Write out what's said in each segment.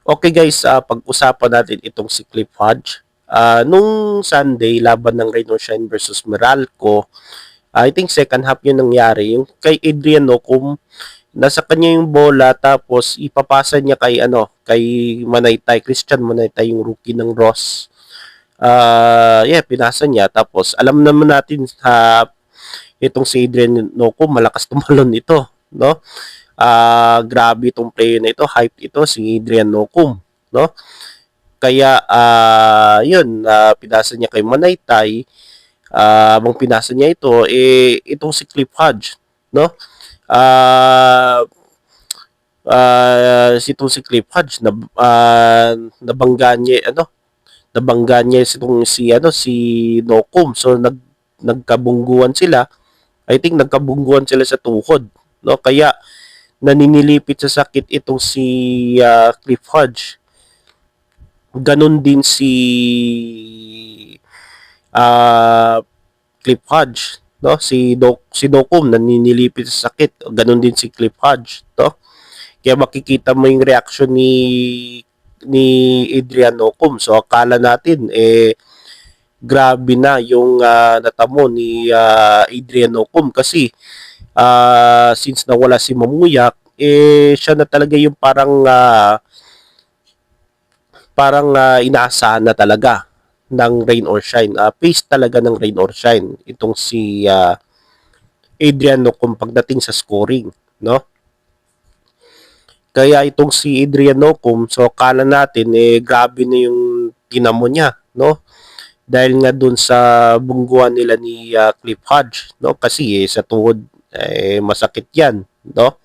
Okay guys, pag-usapan natin itong si Cliff Hodge. Nung Sunday, laban ng Rain or Shine versus Meralco, I think second half yun nangyari. Yung kay Adrian Nocum, nasa kanya yung bola tapos ipapasa niya kay Manaytay, Christian Manaytay, yung rookie ng Ross. Pinasa niya tapos alam naman natin sa itong si Adrian Nocum, malakas tumalon ito, no? Grabe itong player na ito, hype ito si Adrian Nocum, no? Kaya pinasa niya kay Manaytay. Habang pinasa niya ito, itong si Cliff Hodge, no? Ah, si itong si Cliff Hodge na nabangga niya nabangga niya si Nocum. So nagkabungguan sila. I think nagkabungguan sila sa tuhod, no? Kaya naninilipit sa sakit itong si Cliff Hodge. Ganon din uh, Cliff Hodge, no? Si Docum naninilipit sa sakit, ganun din si Cliff Hodge, to. Kaya makikita mo yung reaction ni Adrian Docum. So akala natin grabe na yung natamo ni Adrian Docum kasi since nawala si Mamuyak, siya na talaga yung parang inaasahan na talaga ng Rain or Shine. Pace talaga ng Rain or Shine itong si Adrian Nocum pagdating sa scoring, no? Kaya itong si Adrian Nocum, so kala natin grabe na yung tinamo niya, no? Dahil nga dun sa bungguan nila ni Cliff Hodge, no? Kasi sa tuhod masakit 'yan, no?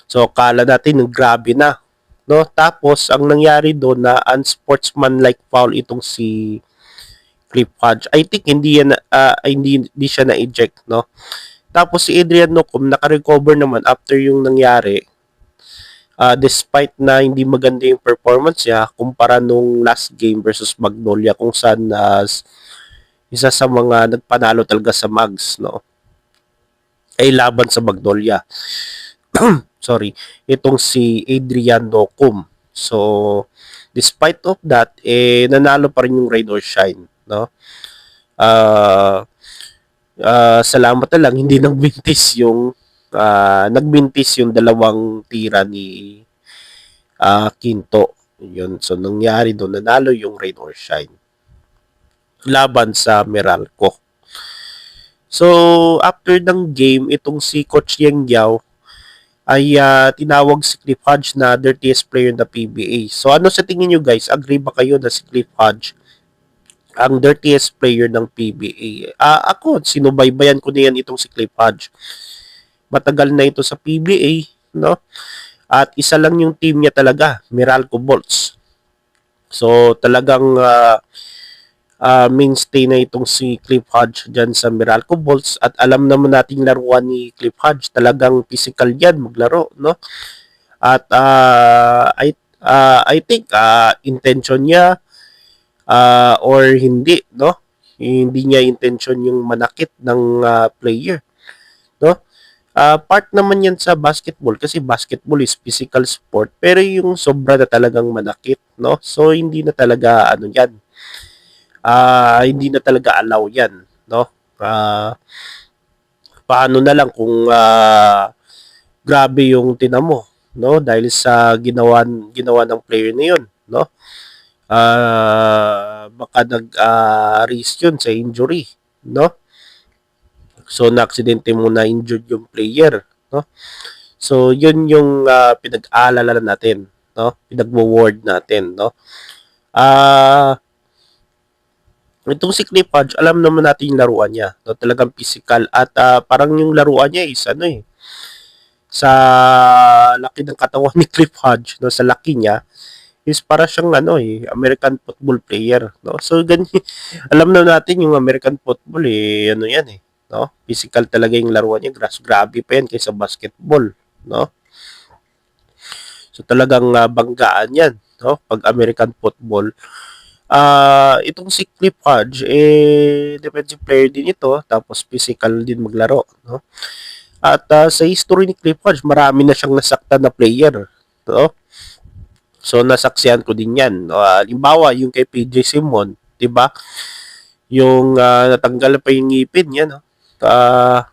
So kala natin grabe na, no? Tapos ang nangyari doon na unsportsmanlike foul itong si Cliff Hodge. I think hindi siya na-eject, no? Tapos si Adrian Nocum naka-recover naman after yung nangyari. Despite na hindi maganda yung performance niya kumpara nung last game versus Magnolia kung saan isa sa mga nagpanalo talaga sa Mags, no? Ay laban sa Magnolia. Sorry, itong si Adrian Nocum. So, despite of that, nanalo pa rin yung Rain or Shine, no? Uh, Salamat na lang hindi nagbintis yung dalawang tira ni Quinto. Yun. So nangyari doon, nanalo yung Rain or Shine laban sa Meralco. So after ng game, itong si Coach Yang Yao ay tinawag si Cliff Hodge na dirtiest player na PBA. So ano sa tingin nyo guys? Agree ba kayo na si Cliff Hodge ang dirtiest player ng PBA? Ako, sinubaybayan ko na yan itong si Cliff Hodge. Matagal na ito sa PBA, no? At isa lang yung team niya talaga, Meralco Bolts. So talagang mainstay na itong si Cliff Hodge dyan sa Meralco Bolts at alam naman nating laruan ni Cliff Hodge, talagang physical yan maglaro, no? At I think intention niya or hindi, no? Hindi niya intention yung manakit ng player, no? Part naman yan sa basketball kasi basketball is physical sport pero yung sobra na talagang manakit, no? So hindi na talaga yan. Hindi na talaga allow yan, no? Paano na lang kung grabe yung tinamo, no? Dahil sa ginawa ng player na yun, no? Baka nag-risk yun sa injury, no? So na-aksidente mo na injured yung player, no? So yun yung pinag-aalala natin, no? Pinagwo-ward natin, no? Itong si Cliff Hodge, alam naman natin yung laruan niya, no? Talagang physical at parang yung laruan niya is sa laki ng katawan ni Cliff Hodge, no? Sa laki niya is para siyang American football player, no? So ganyan, alam na natin yung American football yan no? Physical talaga yung laruan niya, grabe pa yan kaysa basketball, no? So talagang banggaan yan, no? Pag American football. Itong si Cliff Hodge, defensive player din ito, tapos physical din maglaro, no? At sa history ni Cliff Hodge, marami na siyang nasaktan na player, no? So nasaksihan ko din 'yan. Halimbawa yung kay PJ Simon, 'di ba? Yung natanggal pa yung ngipin niya, no?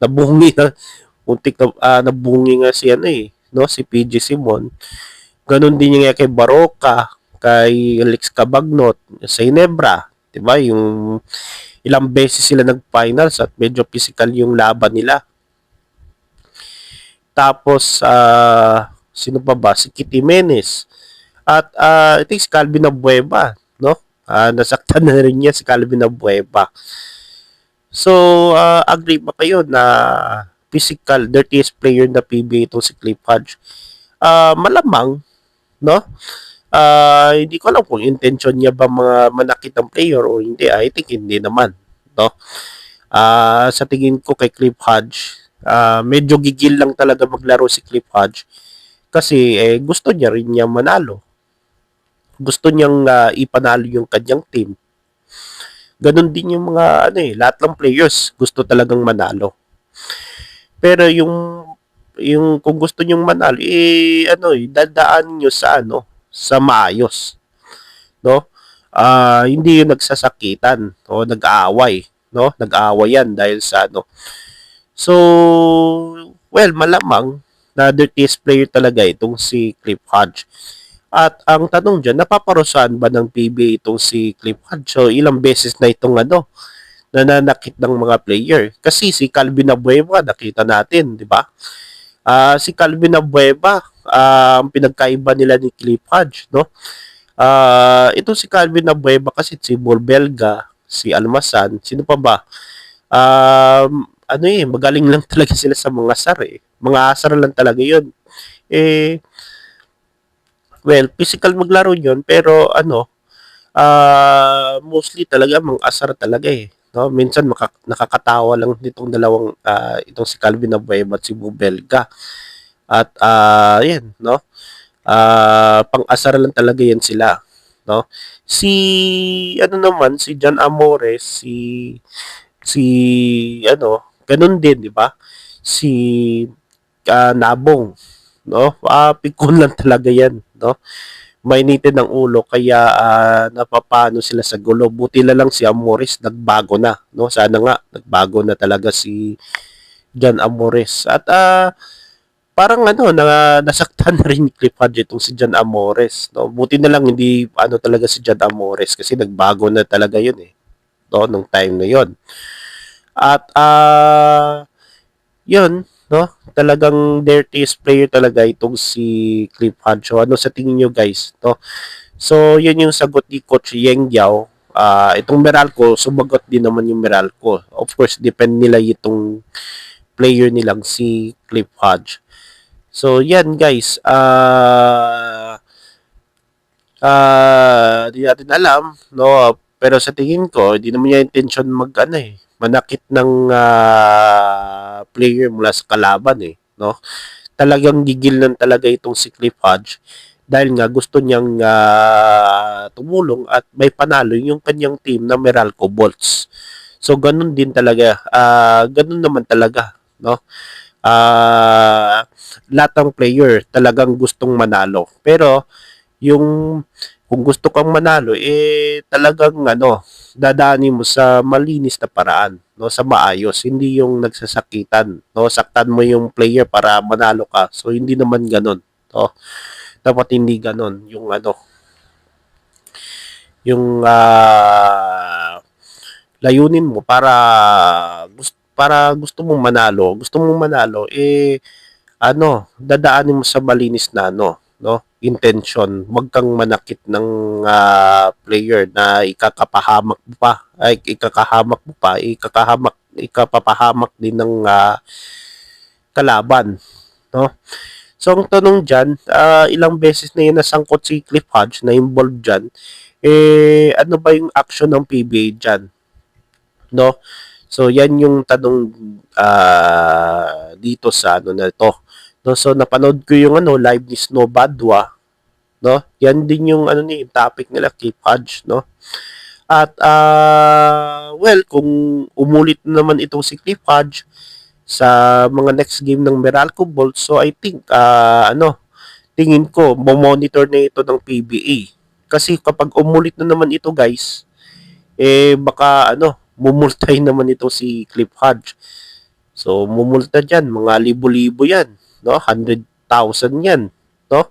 Nabungi na untik na nabungi nga si ano eh, no? Si PJ Simon. Ganon din yung kay Baroka, kay Alex Cabagnot, sa Inebra, 'di ba? Yung ilang beses sila nag-finals at medyo physical yung laban nila. Tapos sino pa ba? Si Kitty Menes. At I think si Calvin Abueva, no? Nasaktan na rin niya si Calvin Abueva. So, agree ba kayo na physical, dirtiest player na PBA itong si Cliff Hodge? Malamang, no? Hindi ko alam kung intention niya ba mga manakit ng player o hindi. I think hindi naman, no? Sa tingin ko kay Cliff Hodge, medyo gigil lang talaga maglaro si Cliff Hodge kasi gusto niya rin niya manalo. Gusto niyang ipanalo yung kanyang team. Ganon din yung mga lahat ng players gusto talagang manalo. Pero yung kung gusto niyong manalo dadaan niyo sa sa maayos, no? Hindi yung nagsasakitan o nag-aaway, no? Nag-aaway yan dahil sa So, well, malamang na dirtiest player talaga itong si Cliff Hodge. At ang tanong dyan, napaparusahan ba ng PBA itong si Cliff Hodge? So, ilang beses na itong nananakit ng mga player. Kasi si Calvin Abueva, nakita natin, di ba? Si Calvin Abueva, ang pinagkaiba nila ni Cliff Hodge, no? Ito si Calvin Abueva kasi si Belga, si Almasan, sino pa ba? Magaling lang talaga sila sa mga asar eh. Mga asar lang talaga yun. Well, physical maglaro yun, pero mostly talaga mga asar talaga eh. No, minsan nakakatawa lang nitong dalawang itong si Calvin Abueva at si Belga. At yan, no? Pang-asar lang talaga yan sila, no? Si si John Amores, si ganun din, di ba? Si Nabong, no? Pikon lang talaga yan, no? Mainitin ng ulo kaya napapano sila sa gulo. Buti na lang si Amores nagbago na, no? Sana nga nagbago na talaga si John Amores. At parang nasaktan na rin ni Cliff Hodge itong si John Amores, no? Buti na lang hindi talaga si John Amores kasi nagbago na talaga yun eh, no? Nung time na yun. At yun, no? Talagang dirtiest player talaga itong si Cliff Hodge. So, ano sa tingin nyo guys, no? So, yun yung sagot ni Coach Yeng Yao. Itong Meralco, sumagot din naman yung Meralco. Of course, depend nila itong player nilang si Cliff Hodge. So, yan guys. Di natin alam, no? Pero sa tingin ko, hindi naman niya intention manakit ng player mula sa kalaban eh, no? Talagang gigil lang talaga itong si Cliff Hodge dahil nga gusto niyang tumulong at may panalo yung kanyang team na Meralco Bolts. So ganun din talaga, ganun naman talaga, no? Lahat ng player talagang gustong manalo. Pero yung kung gusto kang manalo talagang dadaanin mo sa malinis na paraan, no, sa maayos, hindi yung nagsasakitan, no, saktan mo yung player para manalo ka. So hindi naman ganoon, no. Dapat hindi ganoon yung yung layunin mo para gusto mong manalo dadaanin mo sa malinis na no, intention. Huwag kang manakit ng player na ikapapahamak din ng kalaban, no? So, ang tanong dyan, ilang beses na yun nasangkot si Cliff Hodge na involved dyan, ano ba yung action ng PBA dyan, no? So, yan yung tanong dito sa na ito. No, so napanood ko yung live ni Snow Badwa, no? Yan din yung yung topic nila Cliff Hodge, no? At well, kung umulit naman itong si Cliff Hodge sa mga next game ng Meralco Bolts, so I think tingin ko, monitor na ito ng PBA. Kasi kapag umulit na naman ito guys, baka mumultay naman ito si Cliff Hodge. So, mumulta dyan, mga libo-libo yan, no? 100,000 yan, no?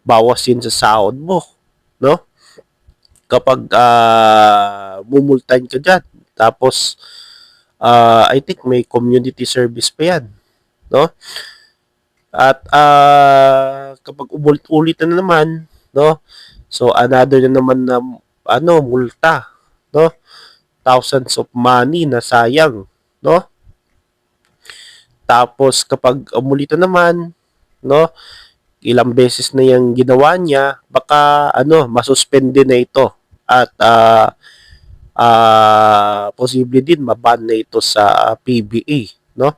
Bawas yun sa sahod mo, no? Kapag mumultahin ka dyan. Tapos, I think may community service pa yan, no? At kapag umulit-ulit na naman, no? So, another na naman na, multa, no? Thousands of money na sayang, no? Tapos kapag umulit na naman, no, ilang beses na yung ginawa niya, baka masuspende na ito at posible din maban na ito sa PBA, no?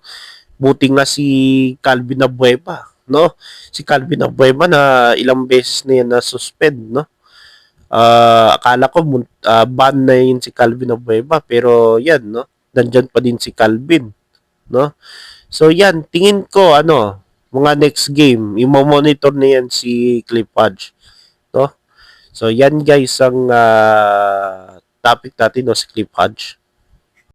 Buti nga si Calvin Abueva, no? Si Calvin Abueva na ilang beses na yan na suspend, no? Akala ko ban na yun si Calvin Abueva, pero yan, no? Nandyan pa din si Calvin, no? So yan, tingin ko mga next game, i-monitor na yan si Cliff Hodge, no? So yan guys ang topic natin, no, si Cliff Hodge.